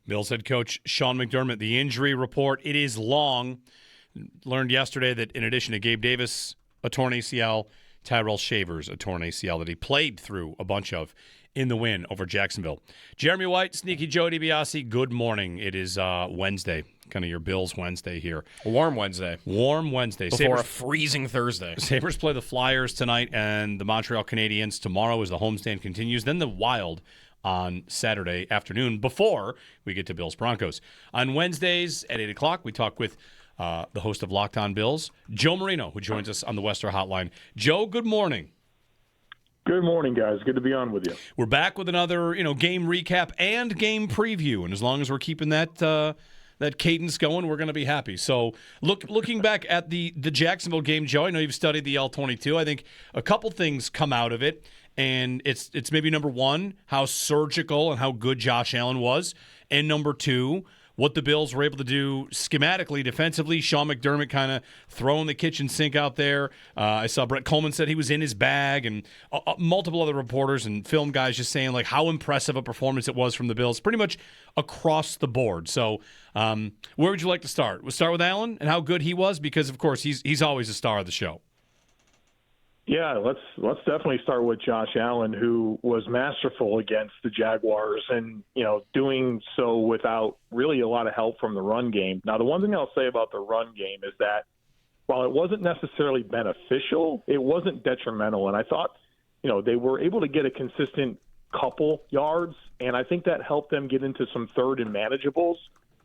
Bills head coach Sean McDermott, the injury report, it is long. Learned yesterday that in addition to Gabe Davis, a torn ACL, Tyrell Shavers, a torn ACL that he played through a bunch of in the win over Jacksonville. Jeremy White, Sneaky Joe DiBiase, good morning. It is Wednesday, kind of your Bills Wednesday here. Warm Wednesday. Warm Wednesday. Before a freezing Thursday. Sabres play the Flyers tonight and the Montreal Canadiens tomorrow as the homestand continues. Then the Wild on Saturday afternoon before we get to Bills Broncos. On Wednesdays at 8 o'clock, we talk with the host of Locked On Bills, Joe Marino, who joins us on the Wester Hotline. Joe, good morning. Good morning, guys. Good to be on with you. We're back with another, game recap and game preview, and as long as we're keeping that cadence going, we're going to be happy. So, looking back at the Jacksonville game, Joe, I know you've studied the L-22. I think a couple things come out of it, and it's maybe number one, how surgical and how good Josh Allen was, and number two, what the Bills were able to do schematically, defensively. Sean McDermott kind of throwing the kitchen sink out there. I saw Brett Coleman said he was in his bag, and multiple other reporters and film guys just saying like how impressive a performance it was from the Bills, pretty much across the board. So where would you like to start? We'll start with Allen and how good he was, because, of course, he's always a star of the show. Yeah, let's definitely start with Josh Allen, who was masterful against the Jaguars and, doing so without really a lot of help from the run game. Now, the one thing I'll say about the run game is that while it wasn't necessarily beneficial, it wasn't detrimental. And I thought, they were able to get a consistent couple yards, and I think that helped them get into some third and manageables.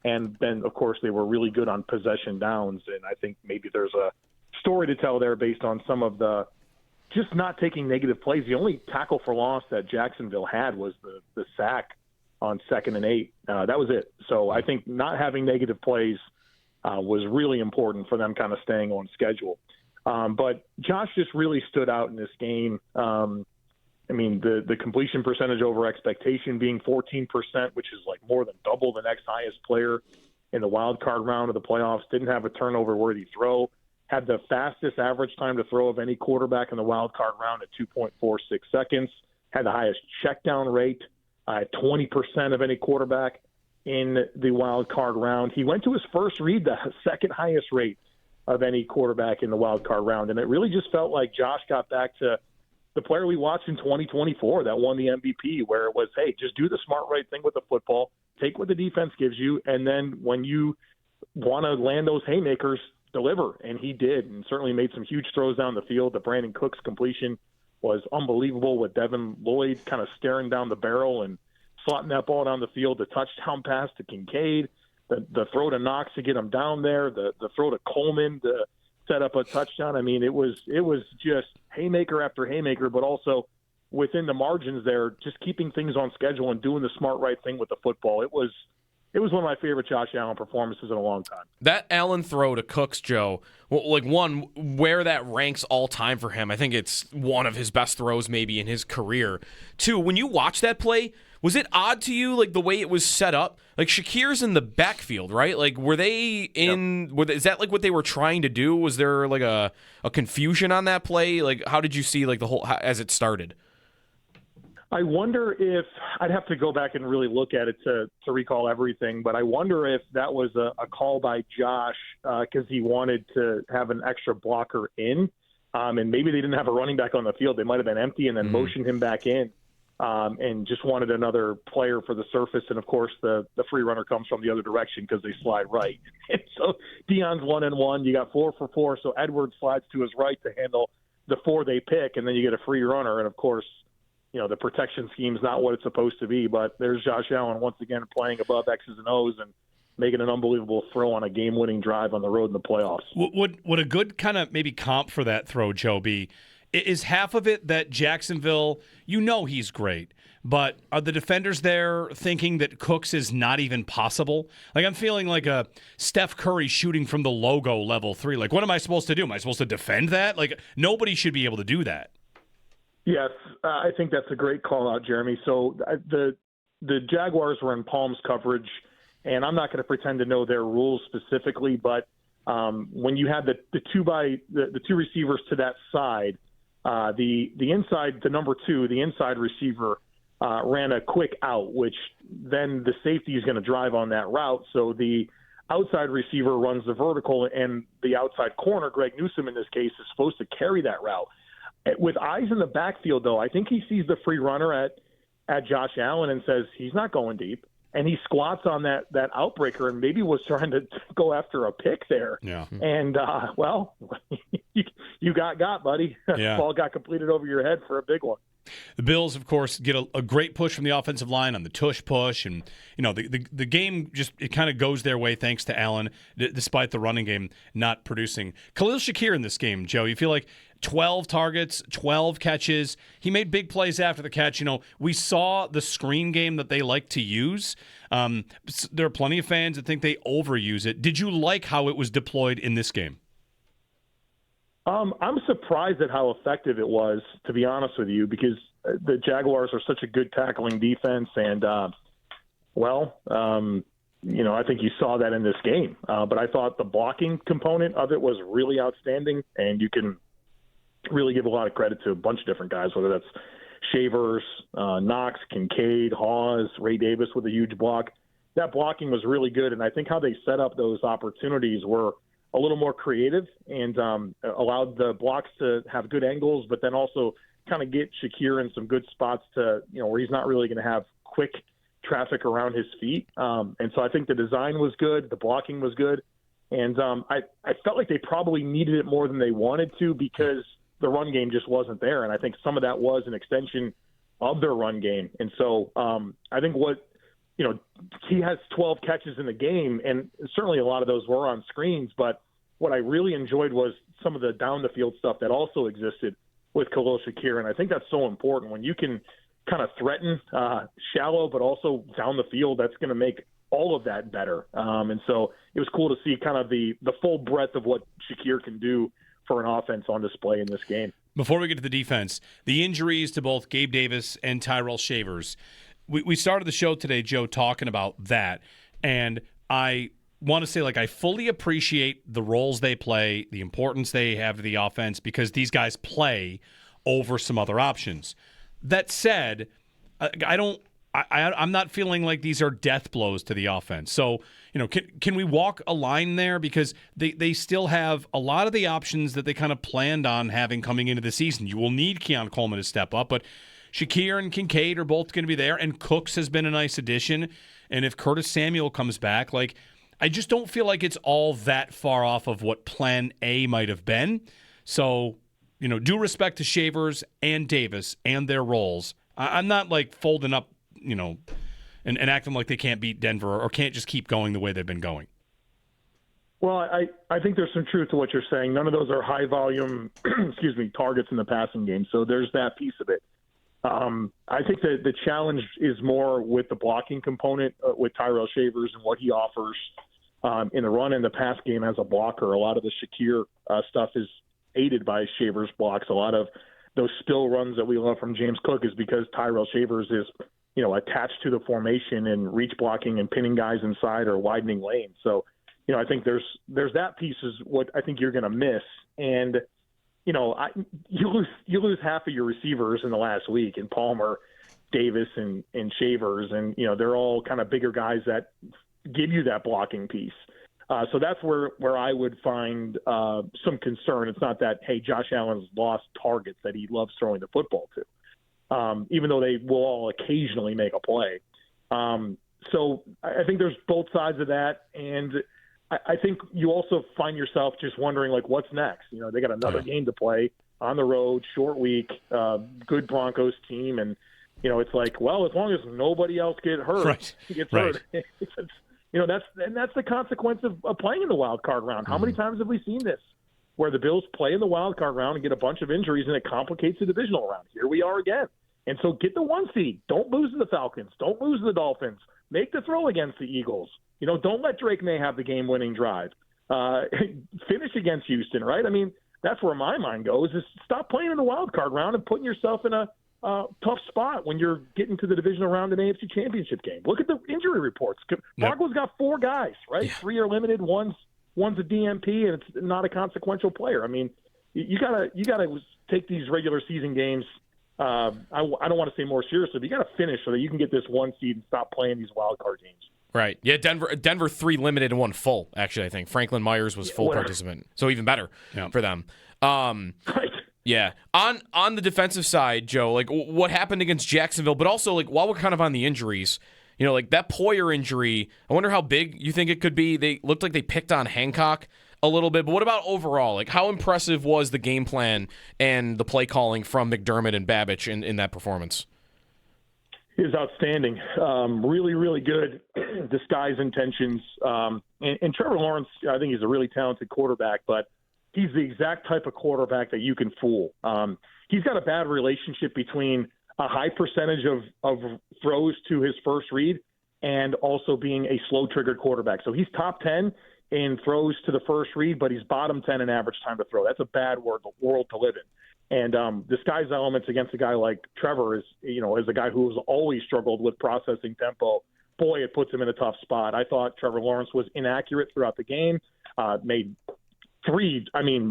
And then, of course, they were really good on possession downs. And I think maybe there's a story to tell there based on some of the just not taking negative plays. The only tackle for loss that Jacksonville had was the sack on 2nd and 8. That was it. So I think not having negative plays was really important for them kind of staying on schedule. But Josh just really stood out in this game. The completion percentage over expectation being 14%, which is like more than double the next highest player in the wild card round of the playoffs. Didn't have a turnover-worthy throw. Had the fastest average time to throw of any quarterback in the wild card round at 2.46 seconds. Had the highest check down rate at 20% of any quarterback in the wild card round. He went to his first read, the second highest rate of any quarterback in the wild card round. And it really just felt like Josh got back to the player we watched in 2024 that won the MVP, where it was, hey, just do the smart right thing with the football, take what the defense gives you, and then when you want to land those haymakers, deliver. And he did, and certainly made some huge throws down the field. The Brandon Cooks completion was unbelievable, with Devin Lloyd kind of staring down the barrel and slotting that ball down the field. The touchdown pass to Kincaid, the throw to Knox to get him down there, the throw to Coleman to set up a touchdown. I mean, it was just haymaker after haymaker, but also within the margins there, just keeping things on schedule and doing the smart right thing with the football. It was one of my favorite Josh Allen performances in a long time. That Allen throw to Cooks, Joe, one, where that ranks all time for him, I think it's one of his best throws maybe in his career. Two, when you watch that play, was it odd to you, like the way it was set up? Like Shakir's in the backfield, right? Like were they in? Yep. Is that like what they were trying to do? Was there like a confusion on that play? Like how did you see like the whole as it started? I wonder if I'd have to go back and really look at it to recall everything, but I wonder if that was a call by Josh because he wanted to have an extra blocker in, and maybe they didn't have a running back on the field. They might have been empty and then motioned him back in and just wanted another player for the surface. And, of course, the free runner comes from the other direction because they slide right. And so Deion's 1-and-1. You got 4 for 4, so Edwards slides to his right to handle the 4 they pick, and then you get a free runner. And, of course, the protection scheme is not what it's supposed to be, but there's Josh Allen once again playing above X's and O's and making an unbelievable throw on a game-winning drive on the road in the playoffs. Would a good kind of maybe comp for that throw, Joe, be is half of it that Jacksonville, he's great, but are the defenders there thinking that Cooks is not even possible? Like I'm feeling like a Steph Curry shooting from the logo level 3. Like what am I supposed to do? Am I supposed to defend that? Like nobody should be able to do that. Yes, I think that's a great call out, Jeremy. So the Jaguars were in Palms coverage, and I'm not going to pretend to know their rules specifically, but when you had the two receivers to that side, the inside, the number 2, the inside receiver ran a quick out, which then the safety is going to drive on that route. So the outside receiver runs the vertical, and the outside corner, Greg Newsome in this case, is supposed to carry that route. With eyes in the backfield, though, I think he sees the free runner at Josh Allen and says he's not going deep. And he squats on that outbreaker and maybe was trying to go after a pick there. Yeah. And, well, you got, buddy. Yeah. Ball got completed over your head for a big one. The Bills, of course, get a great push from the offensive line on the tush push. And, the game just it kind of goes their way thanks to Allen, despite the running game not producing. Khalil Shakir in this game, Joe, you feel like 12 targets, 12 catches. He made big plays after the catch. We saw the screen game that they like to use. There are plenty of fans that think they overuse it. Did you like how it was deployed in this game? I'm surprised at how effective it was, to be honest with you, because the Jaguars are such a good tackling defense. And, I think you saw that in this game. But I thought the blocking component of it was really outstanding, and you can really give a lot of credit to a bunch of different guys, whether that's Shavers, Knox, Kincaid, Hawes, Ray Davis with a huge block. That blocking was really good, and I think how they set up those opportunities were a little more creative and allowed the blocks to have good angles, but then also kind of get Shakir in some good spots to, where he's not really going to have quick traffic around his feet. And so I think the design was good. The blocking was good. And I felt like they probably needed it more than they wanted to because the run game just wasn't there. And I think some of that was an extension of their run game. And so I think he has 12 catches in the game, and certainly a lot of those were on screens. But what I really enjoyed was some of the down-the-field stuff that also existed with Khalil Shakir. And I think that's so important. When you can kind of threaten shallow but also down the field, that's going to make all of that better. And so it was cool to see kind of the full breadth of what Shakir can do for an offense on display in this game. Before we get to the defense, the injuries to both Gabe Davis and Tyrell Shavers. We started the show today, Joe, talking about that, and I want to say, I fully appreciate the roles they play, the importance they have to the offense, because these guys play over some other options. That said, I'm not feeling like these are death blows to the offense. So, can we walk a line there? Because they still have a lot of the options that they kind of planned on having coming into the season. You will need Keon Coleman to step up, but Shakir and Kincaid are both going to be there, and Cooks has been a nice addition. And if Curtis Samuel comes back, I just don't feel like it's all that far off of what Plan A might have been. So, due respect to Shavers and Davis and their roles, I'm not folding up, and acting like they can't beat Denver or can't just keep going the way they've been going. Well, I think there's some truth to what you're saying. None of those are high volume, targets in the passing game. So there's that piece of it. I think that the challenge is more with the blocking component with Tyrell Shavers and what he offers in the run and the pass game as a blocker. A lot of the Shakir stuff is aided by Shavers blocks. A lot of those spill runs that we love from James Cook is because Tyrell Shavers is, attached to the formation and reach blocking and pinning guys inside or widening lanes. So, I think there's that piece is what I think you're going to miss. And you lose half of your receivers in the last week, and Palmer, Davis, and Shavers, and they're all kind of bigger guys that give you that blocking piece. So that's where I would find some concern. It's not that, hey, Josh Allen's lost targets that he loves throwing the football to, even though they will all occasionally make a play. So I think there's both sides of that, and I think you also find yourself just wondering, what's next? They got another game to play on the road, short week, good Broncos team. And, it's as long as nobody else gets hurt, hurt. That's the consequence of playing in the wild card round. How many times have we seen this where the Bills play in the wild card round and get a bunch of injuries and it complicates the divisional round? Here we are again. And so get the 1 seed. Don't lose to the Falcons. Don't lose to the Dolphins. Make the throw against the Eagles. Don't let Drake May have the game-winning drive. Finish against Houston, right? I mean, that's where my mind goes, is stop playing in the wild card round and putting yourself in a tough spot when you're getting to the divisional round in AFC Championship game. Look at the injury reports. Broncos got 4 guys, right? Yeah. 3 are limited. One's a DMP, and it's not a consequential player. I mean, you gotta take these regular season games I don't want to say more seriously, but you got to finish so that you can get this 1 seed and stop playing these wild card games. Right. Yeah, Denver 3 limited and 1 full, actually, I think. Franklin Myers was full participant. So even better for them. Right. Yeah. On the defensive side, Joe, like what happened against Jacksonville, but also like while we're kind of on the injuries, like that Poyer injury, I wonder how big you think it could be. They looked like they picked on Hancock a little bit, but what about overall? Like how impressive was the game plan and the play calling from McDermott and Babich in that performance? He was outstanding. Really, really good disguise intentions. And Trevor Lawrence, I think he's a really talented quarterback, but he's the exact type of quarterback that you can fool. He's got a bad relationship between a high percentage of throws to his first read and also being a slow-triggered quarterback. So he's top 10 in throws to the first read, but he's bottom 10 in average time to throw. That's a bad world to live in. And disguise elements against a guy like Trevor is a guy who has always struggled with processing tempo. Boy, it puts him in a tough spot. I thought Trevor Lawrence was inaccurate throughout the game, made 3,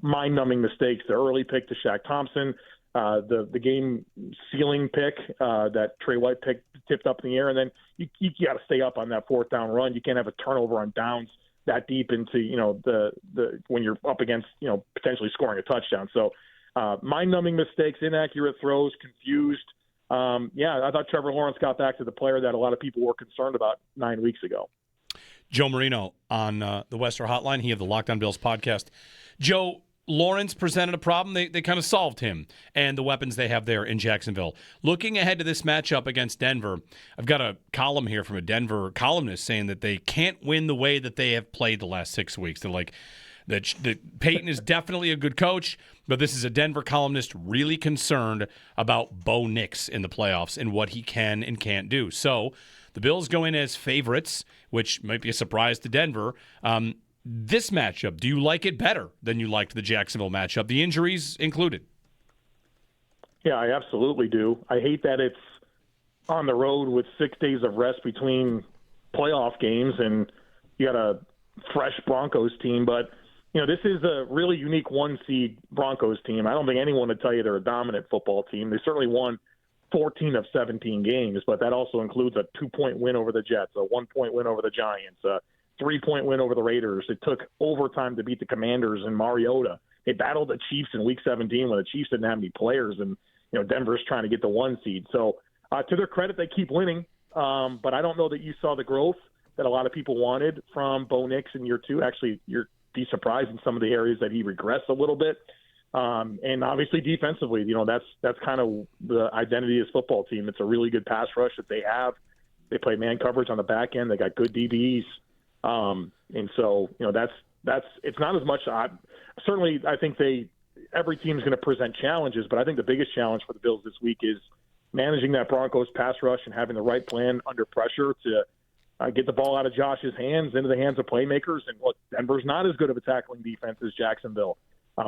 mind-numbing mistakes. The early pick to Shaq Thompson, the game-sealing pick that Trey White tipped up in the air, and then you got to stay up on that 4th down run. You can't have a turnover on downs that deep into the when you're up against potentially scoring a touchdown. So mind-numbing mistakes, inaccurate throws, confused. I thought Trevor Lawrence got back to the player that a lot of people were concerned about 9 weeks ago. Joe Marino on the Western Hotline. He had the Locked On Bills podcast. Joe, Lawrence presented a problem. They kind of solved him and the weapons they have there in Jacksonville. Looking ahead to this matchup against Denver, I've got a column here from a Denver columnist saying that they can't win the way that they have played the last 6 weeks. They're like, that Peyton is definitely a good coach, but this is a Denver columnist really concerned about Bo Nix in the playoffs and what he can and can't do. So the Bills go in as favorites, which might be a surprise to Denver. This matchup, do you like it better than you liked the Jacksonville matchup, the injuries included? Yeah, I absolutely do. I hate that it's on the road with 6 days of rest between playoff games and you got a fresh Broncos team, but this is a really unique 1-seed Broncos team. I don't think anyone would tell you they're a dominant football team. They certainly won 14 of 17 games, but that also includes a 2-point win over the Jets, a 1-point win over the Giants, a 3-point win over the Raiders. It took overtime to beat the Commanders in Mariota. They battled the Chiefs in Week 17 when the Chiefs didn't have any players, and Denver's trying to get the 1 seed. So to their credit, they keep winning, but I don't know that you saw the growth that a lot of people wanted from Bo Nix in year 2. Actually, you're be surprised in some of the areas that he regressed a little bit. And obviously defensively, that's kind of the identity of this football team. It's a really good pass rush that they have. They play man coverage on the back end. They got good DBs. And so, that's it's not as much. Certainly, I think every team is going to present challenges, but I think the biggest challenge for the Bills this week is managing that Broncos pass rush and having the right plan under pressure to get the ball out of Josh's hands into the hands of playmakers. And look, Denver's not as good of a tackling defense as Jacksonville.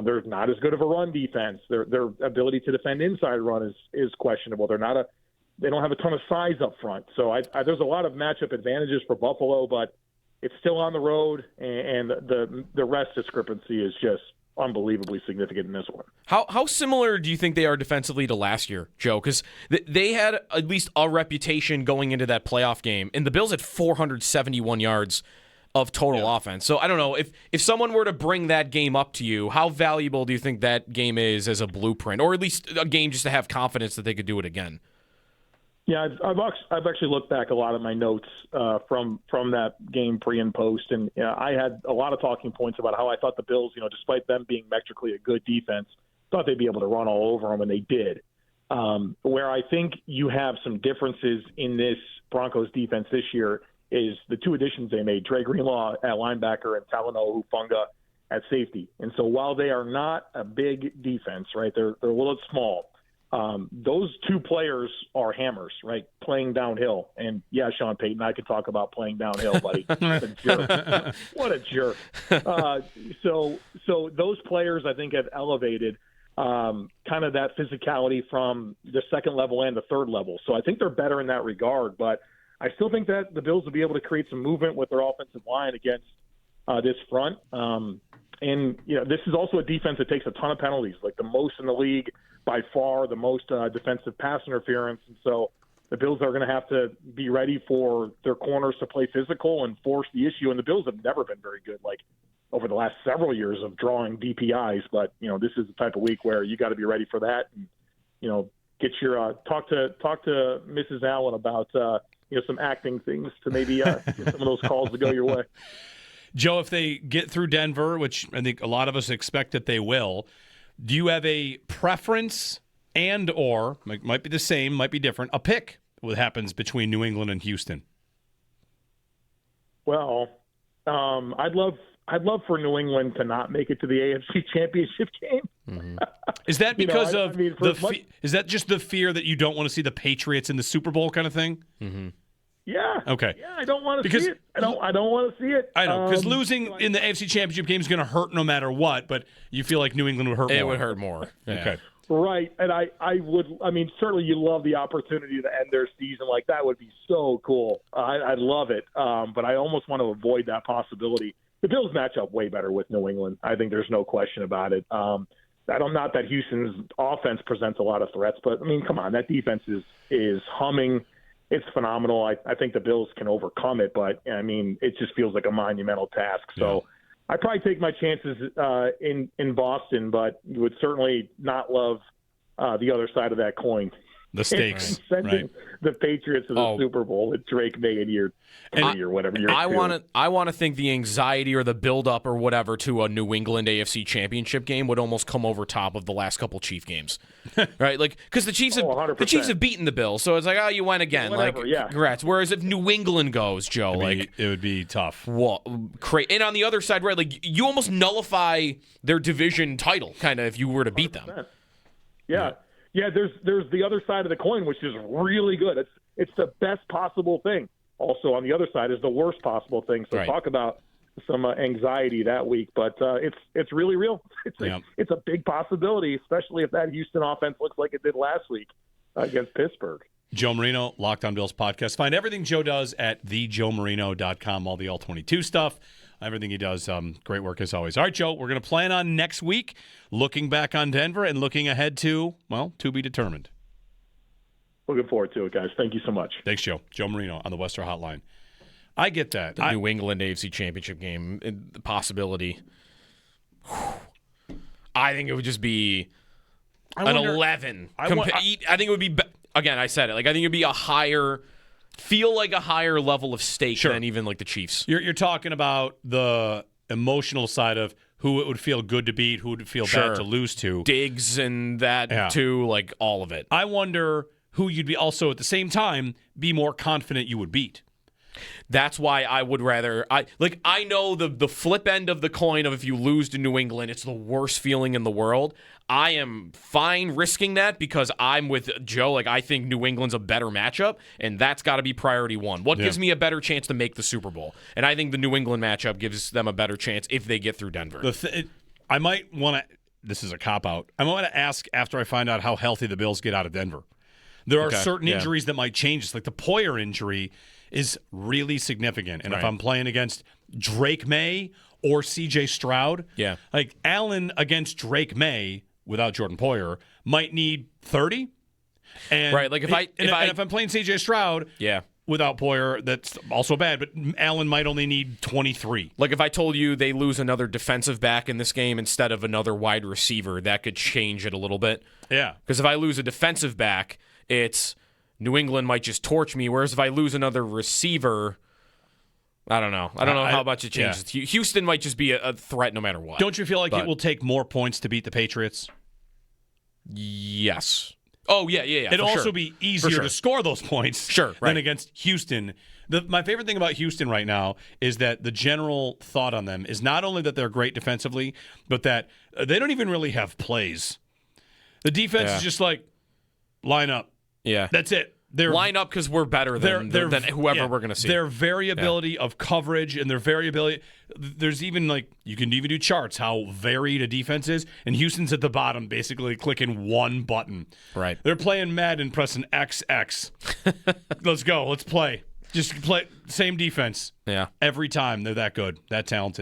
They're not as good of a run defense. Their ability to defend inside run is questionable. They don't have a ton of size up front. So there's a lot of matchup advantages for Buffalo, but it's still on the road, and the rest discrepancy is just unbelievably significant in this one. How similar do you think they are defensively to last year, Joe? Because they had at least a reputation going into that playoff game, and the Bills had 471 yards of total offense. So I don't know, if someone were to bring that game up to you, how valuable do you think that game is as a blueprint, or at least a game just to have confidence that they could do it again? Yeah, I've actually looked back a lot of my notes from that game pre and post, and I had a lot of talking points about how I thought the Bills, despite them being metrically a good defense, thought they'd be able to run all over them, and they did. Where I think you have some differences in this Broncos defense this year is the 2 additions they made, Dre Greenlaw at linebacker and Talanoa Hufanga at safety. And so while they are not a big defense, right, they're a little small. Those 2 players are hammers, right? Playing downhill. And yeah, Sean Payton, I could talk about playing downhill, buddy. What a jerk. What a jerk. So those players, I think, have elevated kind of that physicality from the second level and the third level. So I think they're better in that regard, but I still think that the Bills will be able to create some movement with their offensive line against this front. And, this is also a defense that takes a ton of penalties, like the most in the league by far, the most defensive pass interference. And so the Bills are going to have to be ready for their corners to play physical and force the issue. And the Bills have never been very good, like over the last several years of drawing DPIs. But, this is the type of week where you got to be ready for that. And, get your talk to Mrs. Allen about, some acting things to maybe get some of those calls to go your way. Joe, if they get through Denver, which I think a lot of us expect that they will, do you have a preference or might be the same, might be different, a pick what happens between New England and Houston? Well, I'd love for New England to not make it to the AFC Championship game. Mm-hmm. Is that because is that just the fear that you don't want to see the Patriots in the Super Bowl kind of thing? Mm-hmm. Yeah. Okay. Yeah, I don't want to see it. I don't want to see it. I know, because losing in the AFC Championship game is going to hurt no matter what, but you feel like New England would hurt more. It would hurt more. Yeah. Okay. Right. And I mean, certainly you love the opportunity to end their season. Like, that would be so cool. I'd love it. But I almost want to avoid that possibility. The Bills match up way better with New England. I think there's no question about it. Not that Houston's offense presents a lot of threats, but, I mean, come on, that defense is humming. It's phenomenal. I think the Bills can overcome it, but, I mean, it just feels like a monumental task. So I'd probably take my chances in Boston, but would certainly not love the other side of that coin. The stakes, sending right? The Patriots to the Super Bowl with Drake May in year 3 or whatever. I want to think the anxiety or the build-up or whatever to a New England AFC Championship game would almost come over top of the last couple Chief games, right? Like, because the Chiefs have beaten the Bills, so it's like, you went again, congrats. Whereas if New England goes, Joe, it would be tough. Well, and on the other side, right, like you almost nullify their division title, kind of, if you were to beat them. Yeah. Yeah, there's the other side of the coin, which is really good. It's the best possible thing. Also, on the other side is the worst possible thing. So talk about some anxiety that week, but it's really real. It's a big possibility, especially if that Houston offense looks like it did last week against Pittsburgh. Joe Marino, Locked On Bills podcast. Find everything Joe does at thejoemarino.com, all the All-22 stuff. Everything he does, great work as always. All right, Joe, we're going to plan on next week, looking back on Denver and looking ahead to be determined. Looking forward to it, guys. Thank you so much. Thanks, Joe. Joe Marino on the Western Hotline. I get that. The New England AFC Championship game, the possibility. I think it would just be an 11. I think it would be, again, I said it. Like, I think it would be a higher level of stake than even like the Chiefs. You're talking about the emotional side of who it would feel good to beat, who would feel bad to lose to. Diggs and that too, like all of it. I wonder who you'd be also at the same time be more confident you would beat. That's why I would rather I know the flip end of the coin of if you lose to New England, it's the worst feeling in the world. I am fine risking that because I'm with Joe. Like, I think New England's a better matchup, and that's got to be priority one. What gives me a better chance to make the Super Bowl? And I think the New England matchup gives them a better chance if they get through Denver. I might want to. This is a cop-out. I might want to ask after I find out how healthy the Bills get out of Denver. There are certain injuries that might change this. Like the Poyer injury is really significant. And if I'm playing against Drake May or C.J. Stroud, like Allen against Drake May without Jordan Poyer might need 30. And like if I'm playing C.J. Stroud, without Poyer, that's also bad. But Allen might only need 23. Like if I told you they lose another defensive back in this game instead of another wide receiver, that could change it a little bit. Yeah, because if I lose a defensive back, it's New England might just torch me. Whereas if I lose another receiver, I don't know. I don't know how much it changes. Yeah. Houston might just be a threat no matter what. Don't you feel like it will take more points to beat the Patriots? Yes. Oh, yeah. It'll also be easier to score those points than against Houston. My favorite thing about Houston right now is that the general thought on them is not only that they're great defensively, but that they don't even really have plays. The defense is just like, line up. Yeah. That's it. Line up because we're better than whoever we're going to see. Their variability of coverage and their variability. There's even you can even do charts how varied a defense is. And Houston's at the bottom, basically clicking one button. Right. They're playing Madden, pressing XX. Let's go. Let's play. Just play same defense. Yeah. Every time. They're that good, that talented.